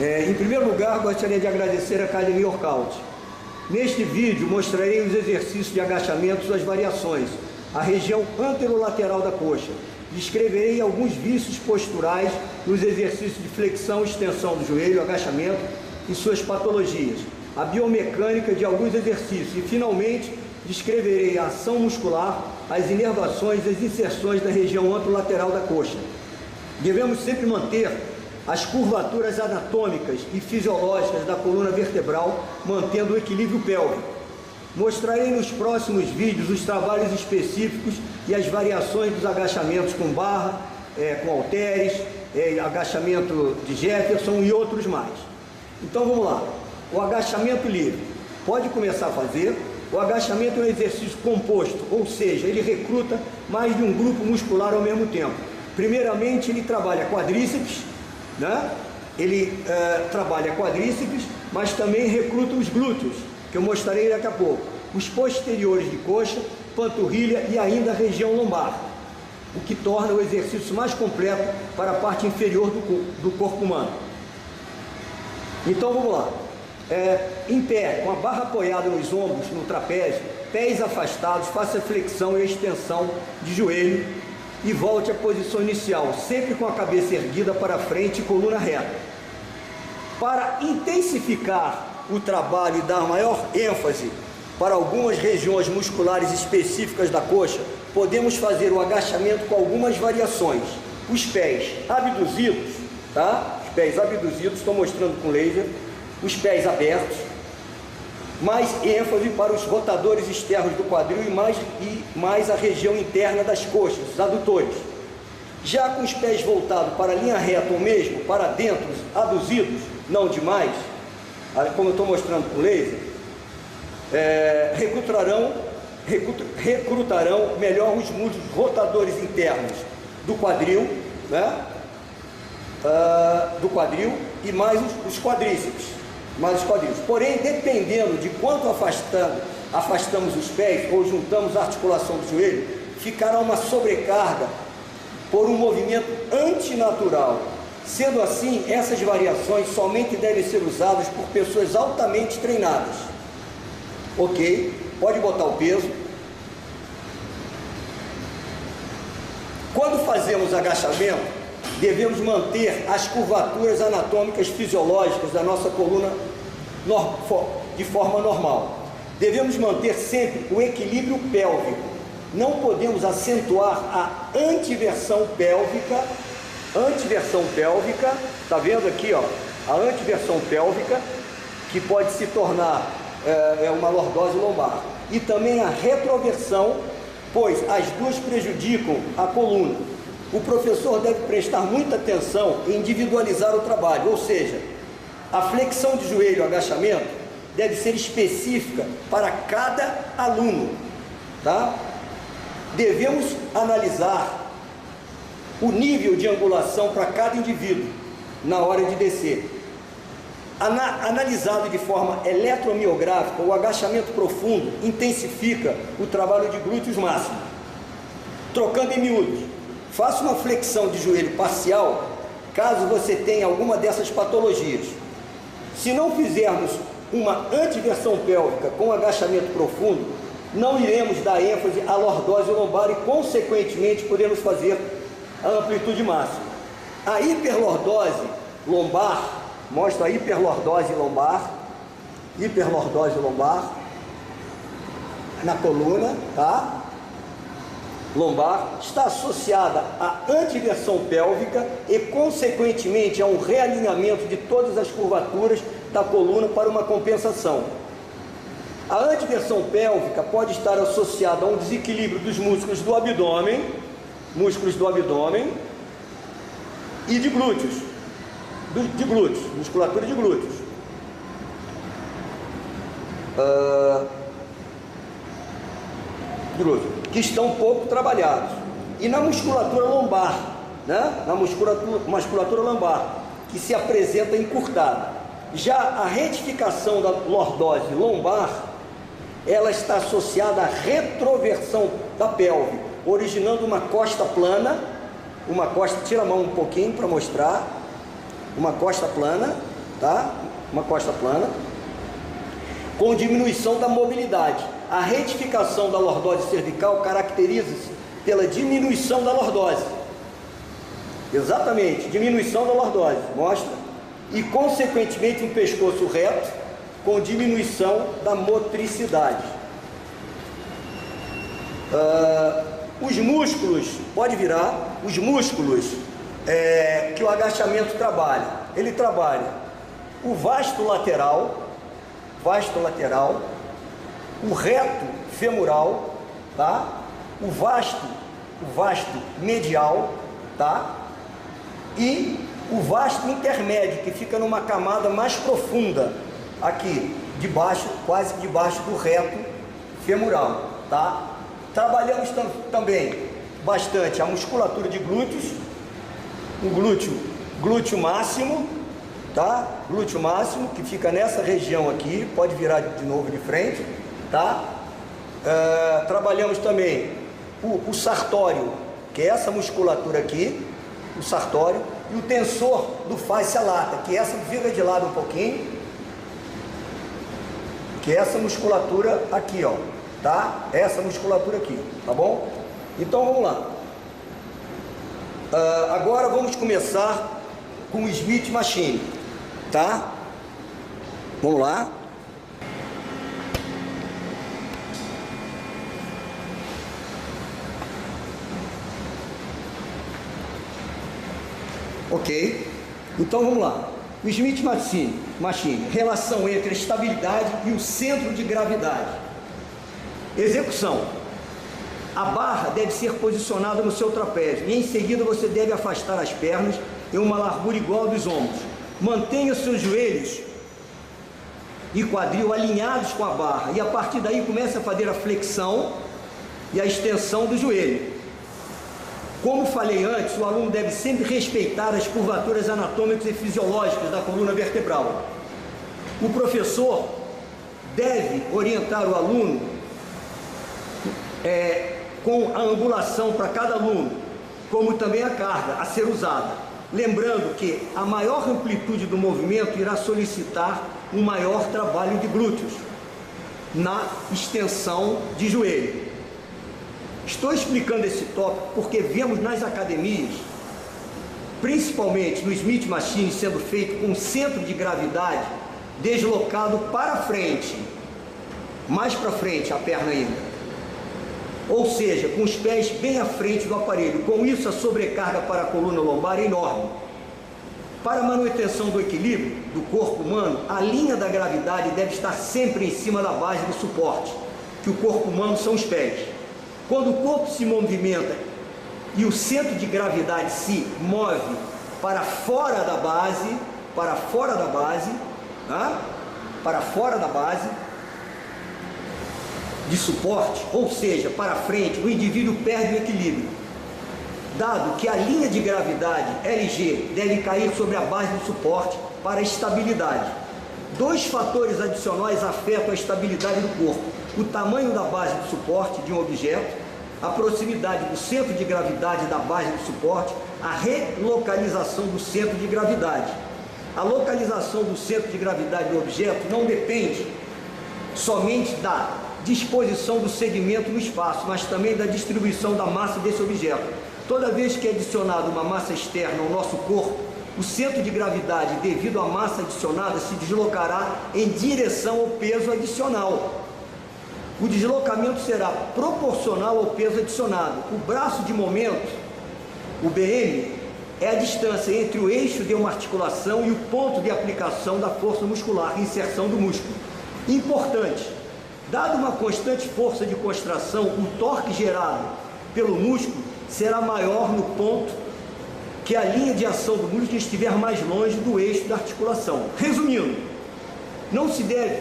Em primeiro lugar, gostaria de agradecer a Academia Workout. Neste vídeo, mostrarei os exercícios de agachamento e suas variações, a região anterolateral da coxa. Descreverei alguns vícios posturais nos exercícios de flexão e extensão do joelho, agachamento e suas patologias, a biomecânica de alguns exercícios e, finalmente, descreverei a ação muscular, as inervações e as inserções da região anterolateral da coxa. Devemos sempre manter as curvaturas anatômicas e fisiológicas da coluna vertebral, mantendo o equilíbrio pélvico. Mostrarei nos próximos vídeos os trabalhos específicos e as variações dos agachamentos com barra, com halteres, agachamento de Jefferson e outros mais. Então vamos lá. O agachamento livre. Pode começar a fazer. O agachamento é um exercício composto, ou seja, ele recruta mais de um grupo muscular ao mesmo tempo. Primeiramente, ele trabalha quadríceps, né? Ele trabalha quadríceps, mas também recruta os glúteos, que eu mostrarei daqui a pouco, os posteriores de coxa, panturrilha e ainda a região lombar, o que torna o exercício mais completo para a parte inferior do corpo humano. Então vamos lá. Em pé, com a barra apoiada nos ombros, no trapézio, pés afastados, faça a flexão e a extensão de joelho e volte à posição inicial, sempre com a cabeça erguida para frente e coluna reta. Para intensificar o trabalho e dar maior ênfase para algumas regiões musculares específicas da coxa, podemos fazer o agachamento com algumas variações. Os pés abduzidos, tá? Os pés abduzidos, estou mostrando com laser. Os pés abertos, mais ênfase para os rotadores externos do quadril e mais a região interna das coxas, os adutores. Já com os pés voltados para a linha reta ou mesmo para dentro, aduzidos, não demais, como eu estou mostrando com laser, recrutarão melhor os músculos rotadores internos do quadril, né? Do quadril e mais os quadríceps. Porém, dependendo de quanto afastamos os pés ou juntamos a articulação do joelho, ficará uma sobrecarga por um movimento antinatural. Sendo assim, essas variações somente devem ser usadas por pessoas altamente treinadas. Ok? Pode botar o peso. Quando fazemos agachamento, devemos manter as curvaturas anatômicas fisiológicas da nossa coluna de forma normal. Devemos manter sempre o equilíbrio pélvico. Não podemos acentuar a antiversão pélvica. Tá vendo aqui, ó, a antiversão pélvica, que pode se tornar uma lordose lombar. E também a retroversão, pois as duas prejudicam a coluna. O professor deve prestar muita atenção em individualizar o trabalho, ou seja, a flexão de joelho e o agachamento deve ser específica para cada aluno, tá? Devemos analisar o nível de angulação para cada indivíduo na hora de descer. Analisado de forma eletromiográfica, o agachamento profundo intensifica o trabalho de glúteos máximo. Trocando em miúdos, faça uma flexão de joelho parcial, caso você tenha alguma dessas patologias. Se não fizermos uma antiversão pélvica com agachamento profundo, não iremos dar ênfase à lordose lombar e, consequentemente, podemos fazer a amplitude máxima. A hiperlordose lombar, mostra a hiperlordose lombar na coluna, tá? Lombar, está associada à antiversão pélvica e, consequentemente, a um realinhamento de todas as curvaturas da coluna para uma compensação. A antiversão pélvica pode estar associada a um desequilíbrio dos músculos do abdômen e de glúteos, musculatura de glúteos. Que estão pouco trabalhados. E na musculatura lombar, né? Na musculatura lombar, que se apresenta encurtada. Já a retificação da lordose lombar, ela está associada à retroversão da pelve, originando uma costa plana, tira a mão um pouquinho para mostrar, uma costa plana, tá? Uma costa plana, com diminuição da mobilidade. A retificação da lordose cervical caracteriza-se pela diminuição da lordose. Exatamente, diminuição da lordose, mostra. E, consequentemente, um pescoço reto, com diminuição da motricidade. Os músculos, pode virar, os músculos que o agachamento trabalha. Ele trabalha o vasto lateral, o reto femoral, tá? O vasto medial, tá? E o vasto intermédio, que fica numa camada mais profunda, aqui, debaixo, quase que debaixo do reto femoral, tá? Trabalhamos também bastante a musculatura de glúteos, o glúteo máximo, tá? Glúteo máximo, que fica nessa região aqui, pode virar de novo de frente, tá? Trabalhamos também o sartório, que é essa musculatura aqui, o sartório, e o tensor do fáscia lata, que essa vira de lado um pouquinho, que é essa musculatura aqui, ó, tá? Essa musculatura aqui, tá bom? Então vamos lá. Agora vamos começar com o Smith Machine, tá? Vamos lá. Ok, então vamos lá. O Smith Machine, relação entre a estabilidade e o centro de gravidade. Execução. A barra deve ser posicionada no seu trapézio e em seguida você deve afastar as pernas em uma largura igual dos ombros. Mantenha seus joelhos e quadril alinhados com a barra e a partir daí comece a fazer a flexão e a extensão do joelho. Como falei antes, o aluno deve sempre respeitar as curvaturas anatômicas e fisiológicas da coluna vertebral. O professor deve orientar o aluno com a angulação para cada aluno, como também a carga a ser usada. Lembrando que a maior amplitude do movimento irá solicitar um maior trabalho de glúteos na extensão de joelho. Estou explicando esse tópico porque vemos nas academias, principalmente no Smith Machine, sendo feito com centro de gravidade deslocado para frente, mais para frente a perna ainda. Ou seja, com os pés bem à frente do aparelho. Com isso, a sobrecarga para a coluna lombar é enorme. Para a manutenção do equilíbrio do corpo humano, a linha da gravidade deve estar sempre em cima da base do suporte, que o corpo humano são os pés. Quando o corpo se movimenta e o centro de gravidade se move para fora da base, de suporte, ou seja, para frente, o indivíduo perde o equilíbrio. Dado que a linha de gravidade LG deve cair sobre a base do suporte para a estabilidade. Dois fatores adicionais afetam a estabilidade do corpo: o tamanho da base do suporte de um objeto, a proximidade do centro de gravidade da base do suporte, a relocalização do centro de gravidade. A localização do centro de gravidade do objeto não depende somente da disposição do segmento no espaço, mas também da distribuição da massa desse objeto. Toda vez que é adicionada uma massa externa ao nosso corpo, o centro de gravidade, devido à massa adicionada, se deslocará em direção ao peso adicional. O deslocamento será proporcional ao peso adicionado. O braço de momento, o BM, é a distância entre o eixo de uma articulação e o ponto de aplicação da força muscular, inserção do músculo. Importante, dado uma constante força de contração, o torque gerado pelo músculo será maior no ponto que a linha de ação do músculo estiver mais longe do eixo da articulação. Resumindo, não se deve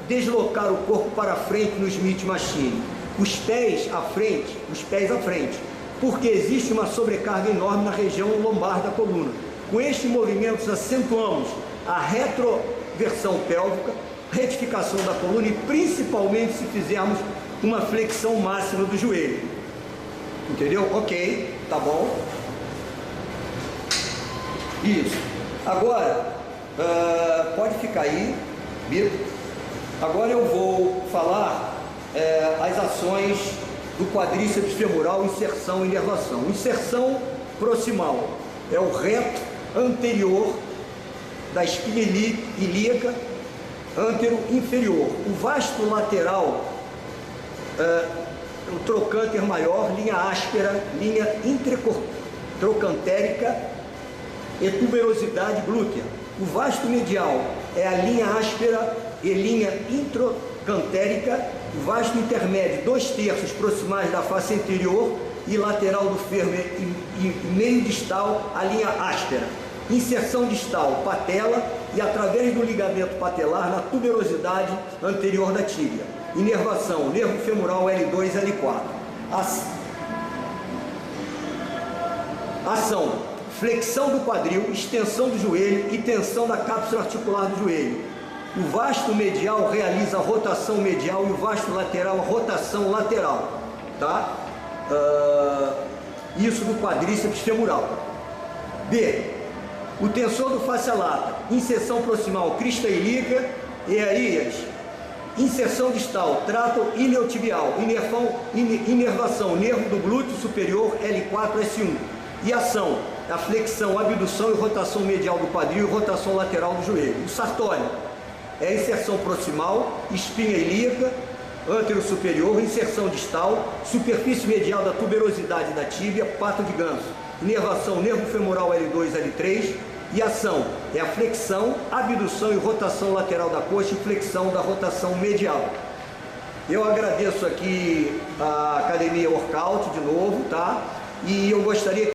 deslocar o corpo para frente no Smith Machine, os pés à frente, porque existe uma sobrecarga enorme na região lombar da coluna. Com estes movimentos acentuamos a retroversão pélvica, retificação da coluna e principalmente se fizermos uma flexão máxima do joelho. Entendeu? Ok, tá bom. Isso. Agora, Pode ficar aí, Bito. Agora eu vou falar as ações do quadríceps femoral, inserção e inervação. Inserção proximal é o reto anterior da espinha ilíaca antero inferior. O vasto lateral, o trocânter maior, linha áspera, linha intratrocantérica e tuberosidade glútea. O vasto medial é a linha áspera e linha introcantérica. O vasto intermédio, 2/3 proximais da face anterior e lateral do fêmur e meio distal, a linha áspera. Inserção distal, patela e através do ligamento patelar na tuberosidade anterior da tíbia. Inervação, nervo femoral L2, L4. Ação, flexão do quadril, extensão do joelho e tensão da cápsula articular do joelho. O vasto medial realiza a rotação medial e o vasto lateral a rotação lateral, tá? Isso do quadríceps femoral. B. O tensor do face lata, inserção proximal, crista ilíaca e aías. Inserção distal, trato iliotibial, inervação, nervo do glúteo superior L4, S1. E ação, a flexão, abdução e rotação medial do quadril e rotação lateral do joelho. O sartório é a inserção proximal, espinha ilíaca, antero superior, inserção distal, superfície medial da tuberosidade da tíbia, pato de ganso. Inervação, nervo femoral L2, L3. E ação é a flexão, abdução e rotação lateral da coxa e flexão da rotação medial. Eu agradeço aqui a Academia Workout de novo, tá? E eu gostaria